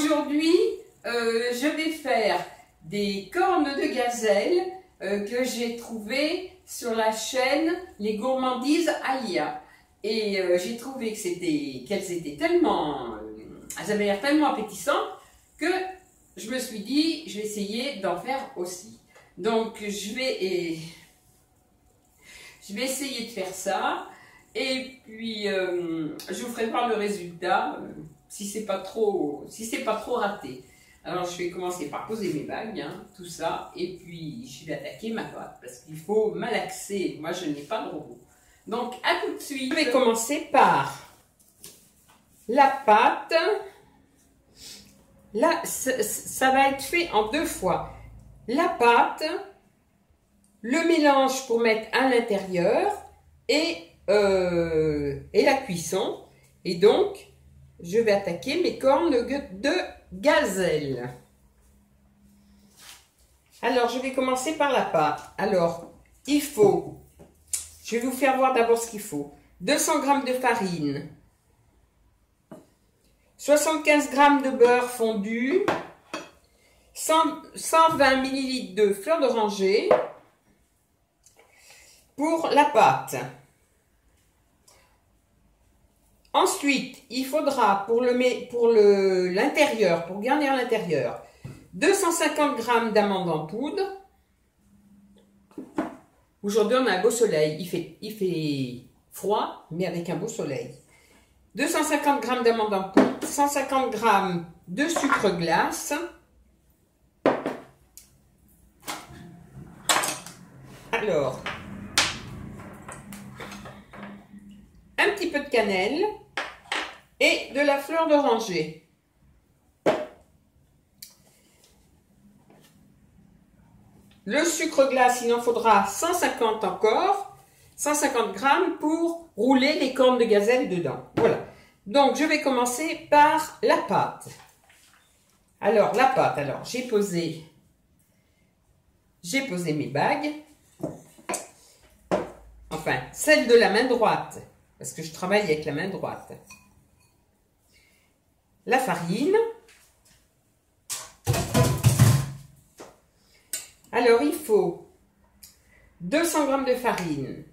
Aujourd'hui, je vais faire des cornes de gazelle que j'ai trouvées sur la chaîne Les Gourmandises Alia. Et j'ai trouvé qu'elles étaient tellement, elles avaient l'air tellement appétissantes que je me suis dit, je vais essayer d'en faire aussi. Donc je vais essayer de faire ça. Et puis je vous ferai voir le résultat si c'est pas trop raté. Alors je vais commencer par poser mes bagues, hein, tout ça, et puis je vais attaquer ma pâte parce qu'il faut malaxer. Moi je n'ai pas de robot. Donc à tout de suite. Je vais commencer par la pâte. Là ça va être fait en deux fois. La pâte, le mélange pour mettre à l'intérieur et la cuisson. Et donc je vais attaquer mes cornes de gazelle. Alors je vais commencer par la pâte. Alors il faut, je vais vous faire voir d'abord ce qu'il faut. 200 g de farine, 75 g de beurre fondu, 120 ml de fleur d'oranger pour la pâte. Ensuite, il faudra pour l'intérieur, pour garnir l'intérieur, 250 g d'amandes en poudre. Aujourd'hui, on a un beau soleil. Il fait froid, mais avec un beau soleil. 250 g d'amandes en poudre, 150 g de sucre glace. Alors, un petit peu de cannelle et de la fleur d'oranger. Le sucre glace, il en faudra 150 encore, 150 g pour rouler les cornes de gazelle dedans. Voilà. Donc, je vais commencer par la pâte. Alors, la pâte, j'ai posé mes bagues. Enfin, celle de la main droite, parce que je travaille avec la main droite. La farine. Alors, il faut 200 g de farine,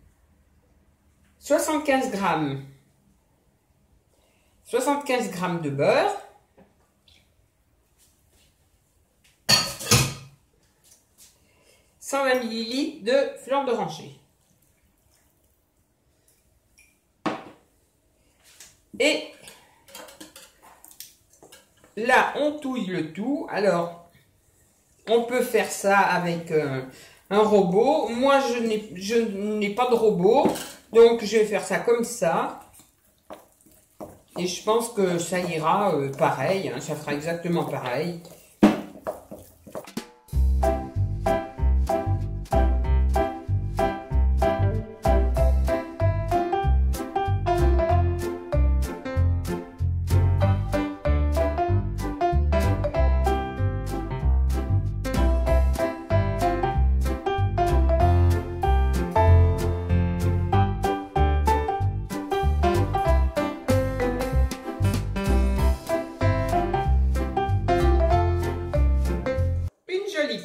75 g de beurre, 120 ml de fleur d'oranger. Et là, on touille le tout. Alors, on peut faire ça avec un robot. Moi, je n'ai pas de robot. Donc, je vais faire ça comme ça. Et je pense que ça ira pareil. Hein, ça fera exactement pareil.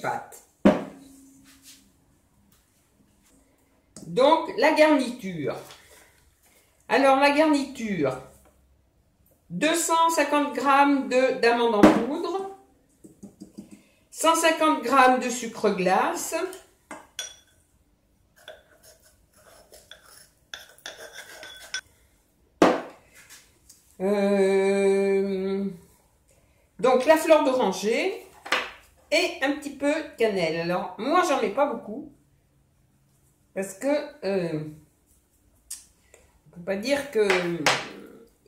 Pâte. Donc la garniture. Alors la garniture, 250 g d'amandes en poudre, 150 g de sucre glace, donc la fleur d'oranger et un petit peu de cannelle. Alors, moi, j'en mets pas beaucoup. Parce que, on peut pas dire que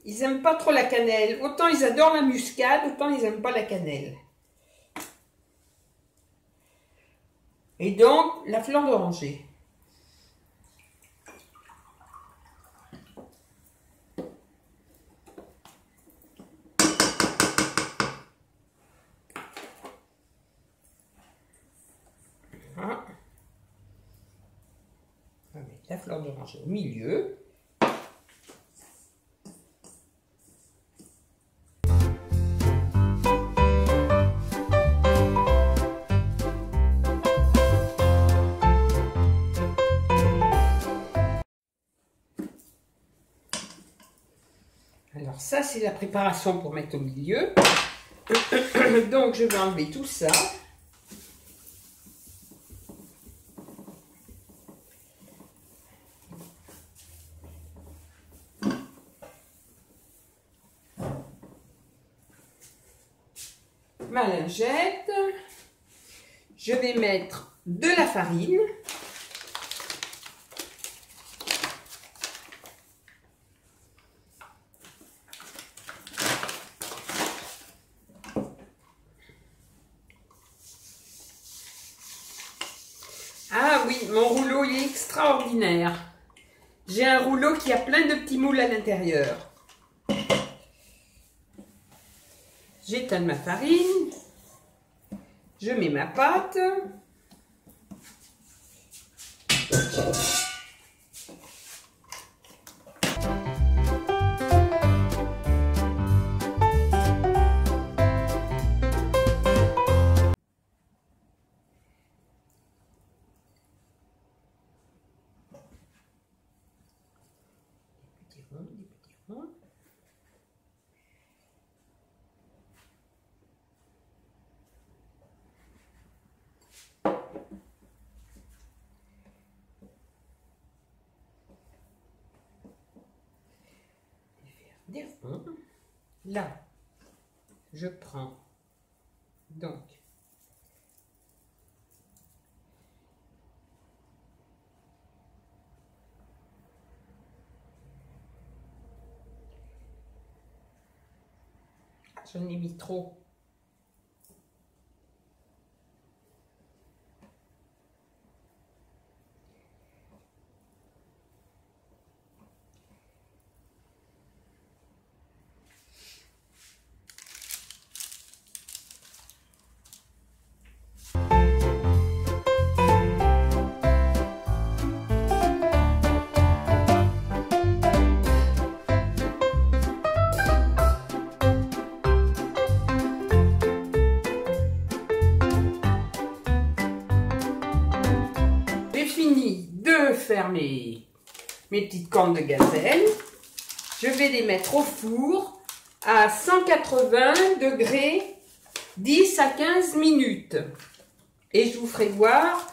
ils aiment pas trop la cannelle. Autant ils adorent la muscade, autant ils aiment pas la cannelle. Et donc, la fleur d'oranger. Voilà. On va mettre la fleur d'oranger au milieu. Alors ça, c'est la préparation pour mettre au milieu. Donc, je vais enlever tout ça. Ma lingette. Je vais mettre de la farine. Ah oui, mon rouleau il est extraordinaire. J'ai un rouleau qui a plein de petits moules à l'intérieur. J'éteins ma farine. Je mets ma pâte. Des petits ronds. Des ronds. Là, je prends donc j'en ai mis trop. Fini de faire mes petites cornes de gazelle. Je vais les mettre au four à 180 degrés 10 à 15 minutes. Et je vous ferai voir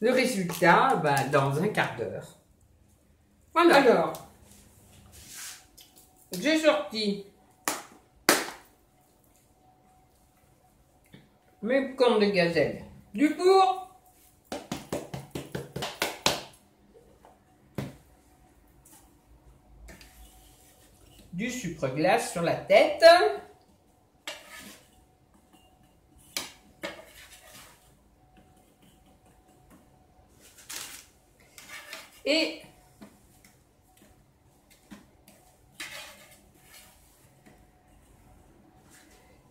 le résultat dans un quart d'heure. Voilà. Alors, j'ai sorti mes cornes de gazelle du four. Du sucre glace sur la tête. Et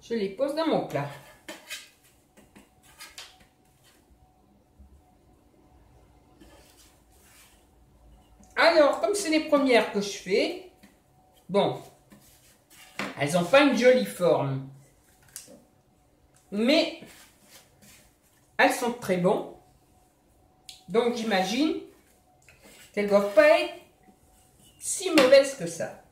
je les pose dans mon plat. Alors, comme c'est les premières que je fais, bon, elles n'ont pas une jolie forme, mais elles sont très bonnes. Donc j'imagine qu'elles ne doivent pas être si mauvaises que ça.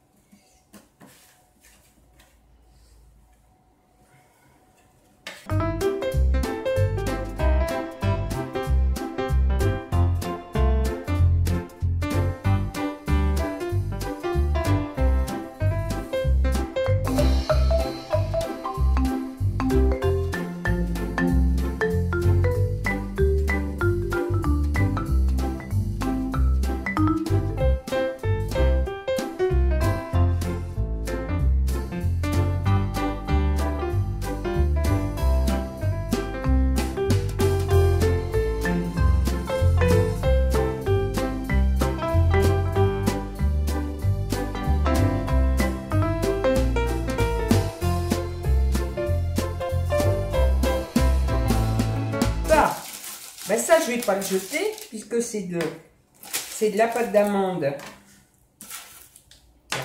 Ça, je ne vais pas le jeter puisque c'est de la pâte d'amande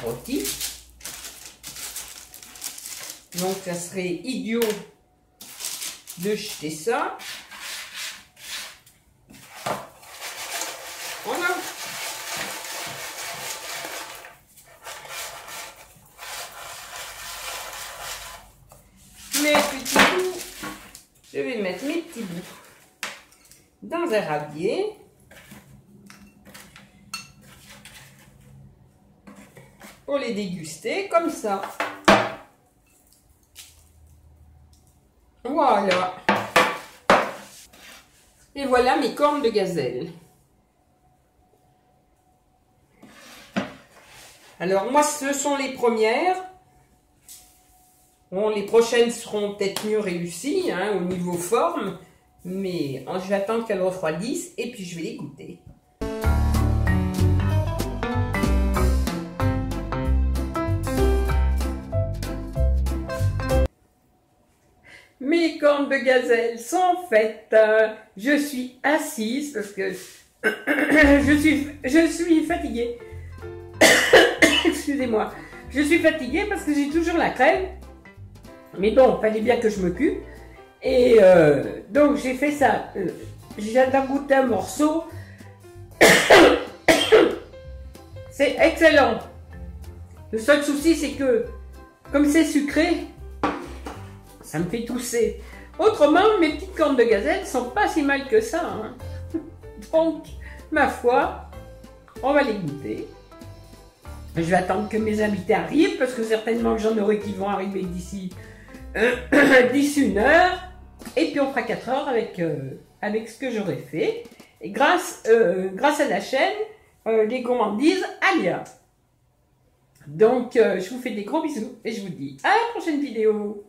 rôtie. Donc, ça serait idiot de jeter ça. Voilà. sans éradier. Pour les déguster comme ça. Voilà. Et voilà mes cornes de gazelle. Alors moi, ce sont les premières. Bon, les prochaines seront peut-être mieux réussies hein, au niveau forme. Mais je vais attendre qu'elles refroidissent et puis je vais les goûter. Mes cornes de gazelle sont faites. Je suis assise parce que je suis fatiguée. Excusez-moi. Je suis fatiguée parce que j'ai toujours la crème. Mais bon, il fallait bien que je m'occupe. Et donc j'ai fait ça. J'ai déjà goûté un morceau. C'est excellent. Le seul souci, c'est que comme c'est sucré, ça me fait tousser. Autrement, mes petites cornes de gazelle sont pas si mal que ça. Hein. Donc, ma foi, on va les goûter. Je vais attendre que mes invités arrivent, parce que certainement que j'en aurai qui vont arriver d'ici 1 heure. Et puis on fera 4 heures avec, avec ce que j'aurai fait. Et grâce à la chaîne, les gourmandises Alia. Donc, je vous fais des gros bisous et je vous dis à la prochaine vidéo.